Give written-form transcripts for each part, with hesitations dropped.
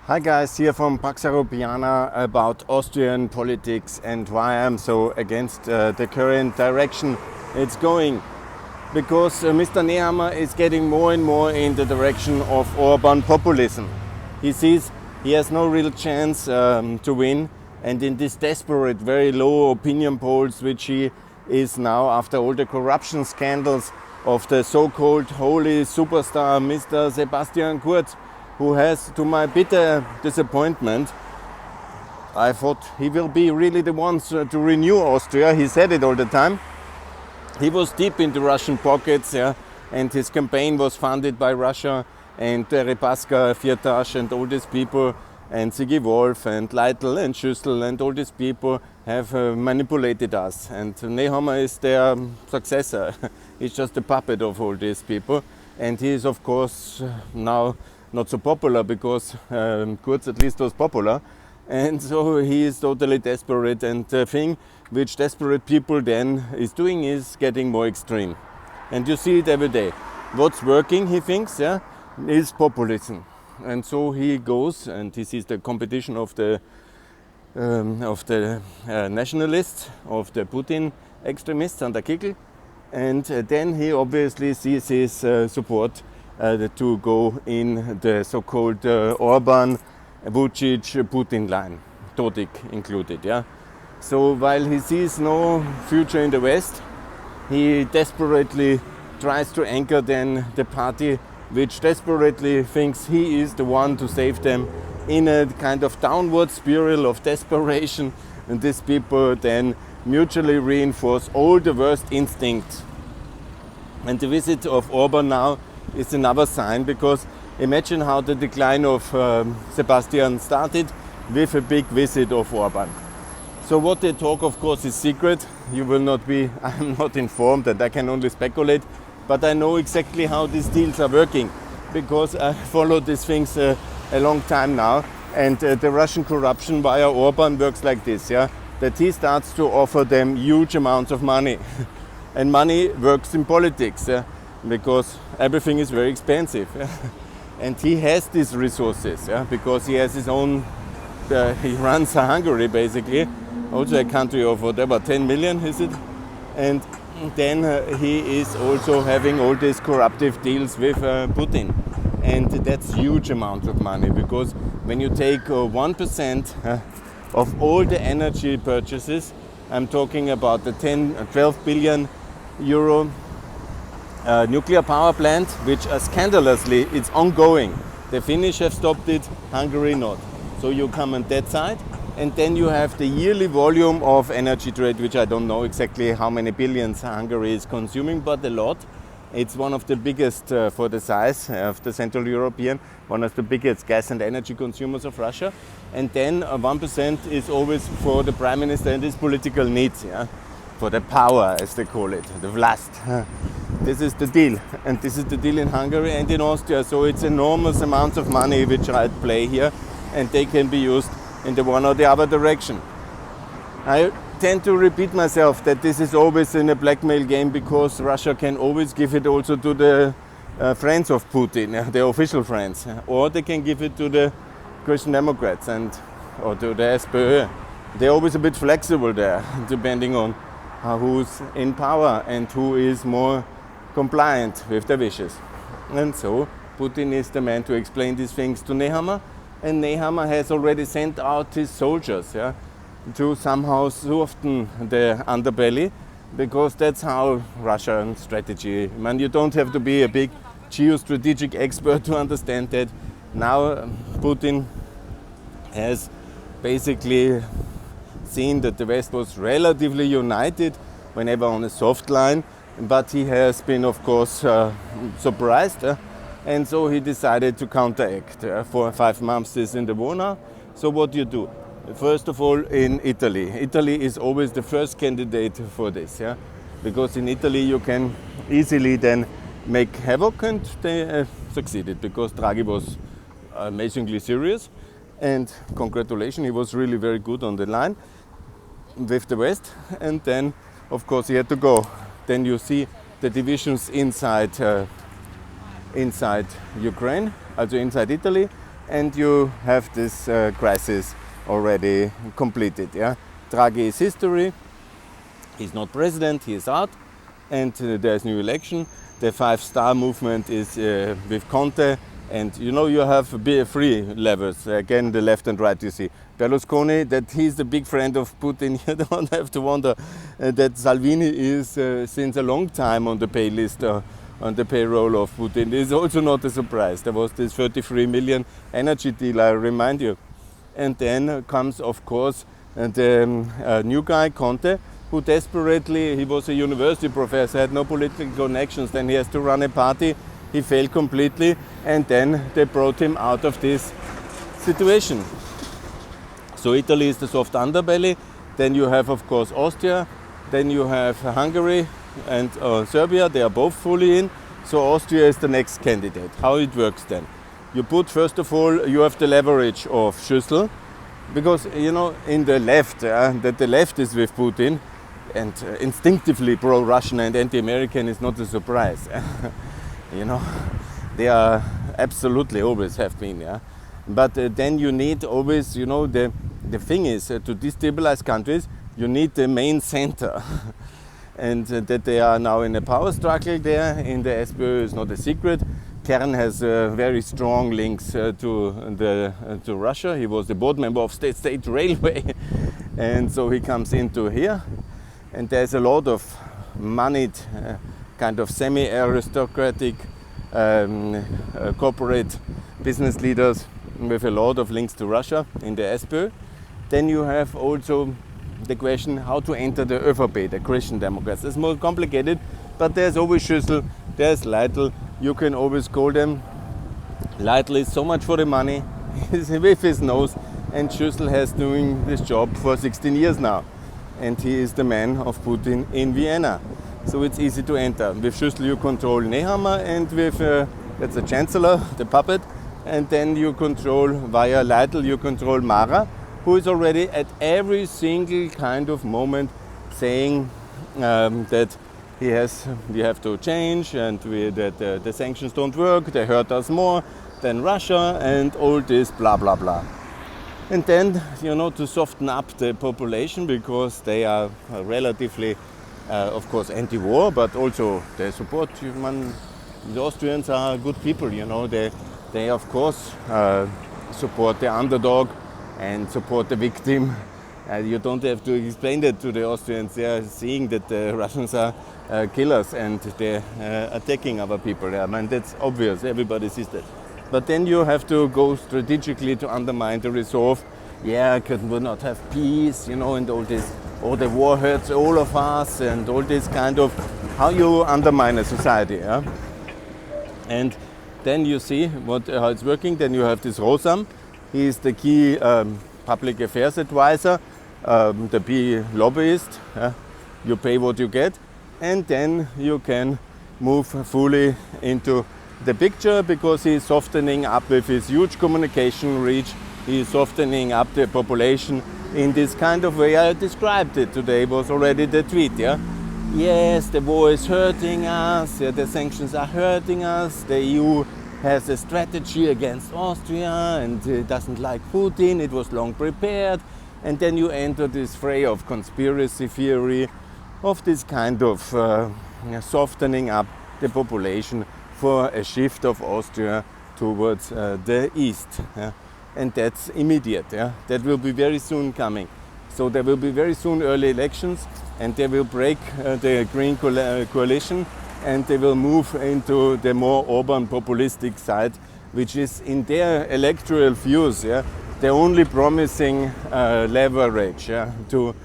Hi guys, here from Pax Europiana about Austrian politics and why I'm so against the current direction it's going. Because Mr. Nehammer is getting more and more in the direction of Orban populism. He sees he has no real chance to win, and in this desperate, very low opinion polls which he is now after all the corruption scandals of the so-called holy superstar Mr. Sebastian Kurz, who has, to my bitter disappointment, I thought he will be really the one to renew Austria. He said it all the time. He was deep into Russian pockets, and his campaign was funded by Russia, and Repaska, Firtash and all these people, and Sigi Wolf and Leitl and Schüssel and all these people have manipulated us. And Nehammer is their successor. He's just a puppet of all these people. And he is, of course, now not so popular because Kurz at least was popular. And so he is totally desperate, and the thing which desperate people then is doing is getting more extreme. And you see it every day. What's working, he thinks, is populism. And so he goes and he sees the competition of the nationalists, of the Putin extremists under Kickel. And then he obviously sees his support to go in the so-called Orban, Vucic, Putin line, Dodik included. So while he sees no future in the West, he desperately tries to anchor then the party which desperately thinks he is the one to save them in a kind of downward spiral of desperation. And these people then mutually reinforce all the worst instincts. And the visit of Orban now is another sign, because imagine how the decline of Sebastian started with a big visit of Orban. So what they talk, of course, is secret. You will not be, I'm not informed, and I can only speculate, but I know exactly how these deals are working, because I followed these things a long time now. And the Russian corruption via Orban works like this, that he starts to offer them huge amounts of money. And money works in politics, because everything is very expensive. And he has these resources, because he has his own, he runs Hungary basically, also a country of whatever, 10 million is it? And then he is also having all these corruptive deals with Putin. And that's huge amounts of money, because when you take 1% of all the energy purchases, I'm talking about the 12 billion euro nuclear power plant, which scandalously it's ongoing. The Finnish have stopped it, Hungary not. So you come on that side, and then you have the yearly volume of energy trade, which I don't know exactly how many billions Hungary is consuming, but a lot. It's one of the biggest for the size of the Central European, one of the biggest gas and energy consumers of Russia. And then 1% is always for the Prime Minister and his political needs, for the power, as they call it, the Vlast. This is the deal, and this is the deal in Hungary and in Austria. So it's enormous amounts of money which are at play here, and they can be used in the one or the other direction. I tend to repeat myself that this is always in a blackmail game, because Russia can always give it also to the friends of Putin, the official friends, or they can give it to the Christian Democrats or to the SPÖ. They're always a bit flexible there, depending on who's in power and who is more compliant with their wishes. And so Putin is the man to explain these things to Nehammer, and Nehammer has already sent out his soldiers to somehow soften the underbelly, because that's how Russian strategy. I mean, you don't have to be a big geostrategic expert to understand that. Now Putin has basically seen that the West was relatively united, whenever on a soft line, but he has been, of course, surprised, and so he decided to counteract. 4 or 5 months is in the war now. So what do you do? First of all, in Italy. Italy is always the first candidate for this, because in Italy you can easily then make havoc, and they succeeded, because Draghi was amazingly serious, and congratulations, he was really very good on the line with the West. And then, of course, he had to go. Then you see the divisions inside Ukraine, also inside Italy, and you have this crisis already completed. Yeah? Draghi is history, he's not president, he is out, and there's new election. The five-star movement is with Conte, and you have three levels, again the left and right you see. Berlusconi, that he's the big friend of Putin, you don't have to wonder that Salvini is since a long time on the pay list, on the payroll of Putin. It's also not a surprise. There was this 33 million energy deal, I remind you. And then comes, of course, the new guy, Conte, who desperately, he was a university professor, had no political connections, then he has to run a party, he failed completely, and then they brought him out of this situation. So Italy is the soft underbelly, then you have, of course, Austria, then you have Hungary and Serbia, they are both fully in, so Austria is the next candidate. How it works then? You put, first of all, you have the leverage of Schüssel, because, in the left, that the left is with Putin, and instinctively pro-Russian and anti-American is not a surprise. They are absolutely always have been. Yeah? But then you need always, the thing is to destabilize countries, you need the main center. And that they are now in a power struggle there in the SPÖ is not a secret. Kern has very strong links to Russia. He was the board member of State Railway, and so he comes into here. And there's a lot of moneyed, kind of semi-aristocratic corporate business leaders with a lot of links to Russia in the SPÖ. Then you have also the question how to enter the ÖVP, the Christian Democrats. It's more complicated, but there's always Schüssel, there's Leitl. You can always call them. Leitl is so much for the money, he's with his nose, and Schüssel has doing this job for 16 years now. And he is the man of Putin in Vienna. So it's easy to enter. With Schüssel you control Nehammer, and with, that's the chancellor, the puppet, and then you control, via Leitl, you control Mara, who is already at every single kind of moment saying that we have to change, and that the sanctions don't work, they hurt us more than Russia, and all this blah blah blah. And then, to soften up the population, because they are relatively, of course, anti-war, but also they support human. The Austrians are good people, they of course support the underdog and support the victim. You don't have to explain that to the Austrians. They are seeing that the Russians are killers and they're attacking other people. I mean, that's obvious, everybody sees that. But then you have to go strategically to undermine the resolve. Yeah, could we not have peace, and all this, the war hurts all of us, and all this kind of, how you undermine a society. Yeah? And then you see how it's working. Then you have this Rosam. He is the key public affairs advisor, the big lobbyist. You pay what you get, and then you can move fully into the picture, because he is softening up with his huge communication reach. He is softening up the population in this kind of way I described it today. Was already the tweet. Yeah? Yes, the war is hurting us, the sanctions are hurting us, the EU has a strategy against Austria and doesn't like Putin, it was long prepared. And then you enter this fray of conspiracy theory, of this kind of softening up the population for a shift of Austria towards the east. And that's immediate. That will be very soon coming. So there will be very soon early elections, and they will break the Green coalition, and they will move into the more Orban populistic side, which is in their electoral views, the only promising leverage to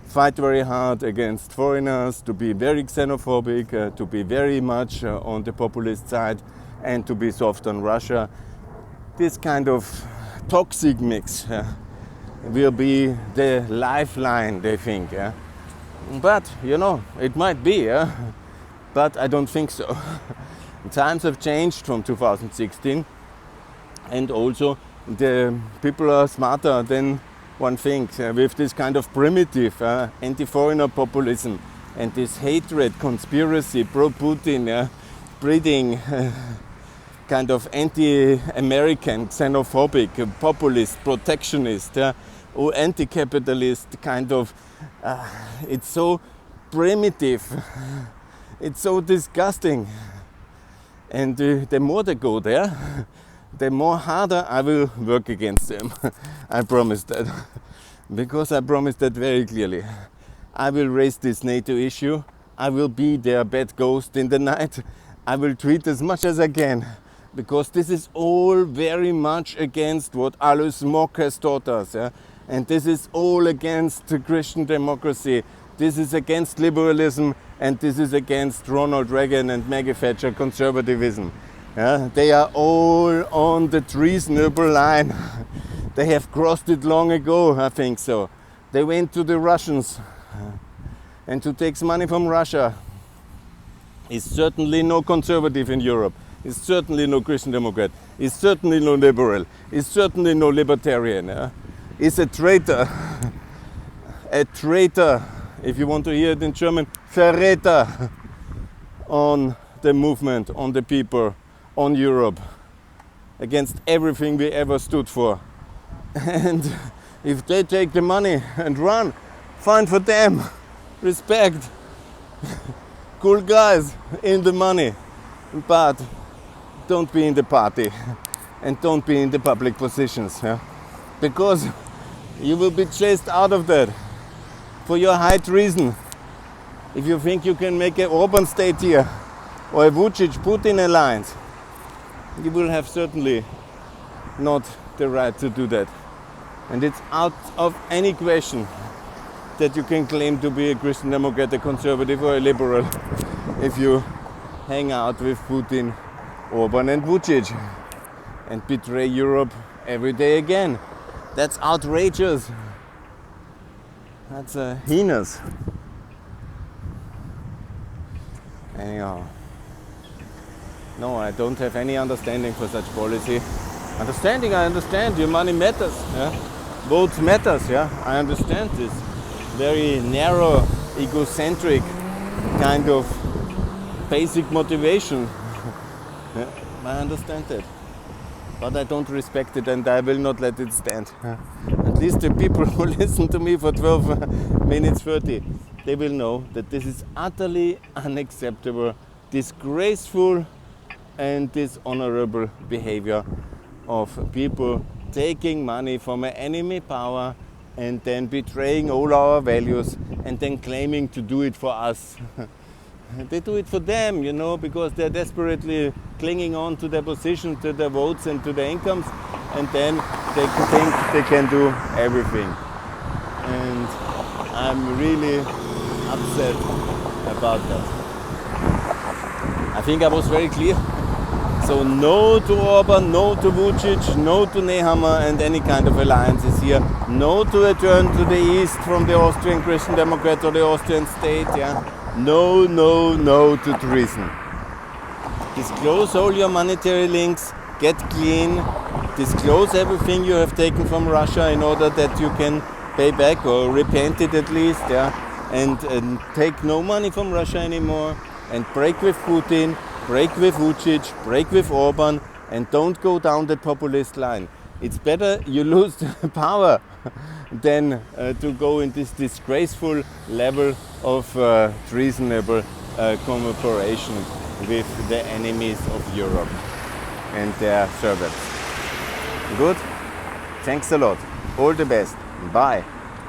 fight very hard against foreigners, to be very xenophobic, to be very much on the populist side, and to be soft on Russia. This kind of toxic mix will be the lifeline, they think. But, it might be, but I don't think so. Times have changed from 2016, and also the people are smarter than one thinks, with this kind of primitive anti-foreigner populism and this hatred, conspiracy, pro-Putin, breeding kind of anti-American, xenophobic, populist, protectionist, or anti-capitalist kind of. It's so primitive. It's so disgusting. And the more they go there, the more harder I will work against them. I promise that. Because I promise that very clearly. I will raise this NATO issue. I will be their bad ghost in the night. I will tweet as much as I can. Because this is all very much against what Alois Mock has taught us. Yeah? And this is all against Christian democracy. This is against liberalism, and this is against Ronald Reagan and Maggie Thatcher conservatism. Yeah? They are all on the treasonable line. They have crossed it long ago, I think so. They went to the Russians, and who takes money from Russia is certainly no conservative in Europe. Is certainly no Christian Democrat. Is certainly no liberal. Is certainly no libertarian. Yeah? Is a traitor. A traitor, if you want to hear it in German, Verräter on the movement, on the people, on Europe, against everything we ever stood for. And if they take the money and run, fine for them. Respect. Cool guys in the money. But don't be in the party and don't be in the public positions. Yeah? Because you will be chased out of that for your high treason. If you think you can make an Orban state here or a Vucic-Putin alliance, you will have certainly not the right to do that. And it's out of any question that you can claim to be a Christian Democrat, a conservative or a liberal if you hang out with Putin, Orban and Vucic and betray Europe every day again. That's outrageous. That's heinous. Anyhow, no, I don't have any understanding for such policy. Understanding, I understand, your money matters. Yeah? Votes matters, yeah? I understand this very narrow, egocentric kind of basic motivation. Yeah, I understand that. But I don't respect it and I will not let it stand. At least the people who listen to me for 12 minutes 30, they will know that this is utterly unacceptable, disgraceful and dishonorable behavior of people taking money from an enemy power and then betraying all our values and then claiming to do it for us. They do it for them, you know, because they're desperately clinging on to their position, to their votes and to their incomes, and then they think they can do everything. And I'm really upset about that. I think I was very clear. So no to Orban, no to Vucic, no to Nehammer and any kind of alliances here. No to a turn to the east from the Austrian Christian Democrat or the Austrian state. Yeah. No, no, no to treason. Disclose all your monetary links, get clean, disclose everything you have taken from Russia in order that you can pay back or repent it at least. Yeah. And take no money from Russia anymore and break with Putin. Break with Vucic, break with Orban, and don't go down the populist line. It's better you lose power than to go in this disgraceful level of treasonable cooperation with the enemies of Europe and their servants. Good? Thanks a lot. All the best. Bye.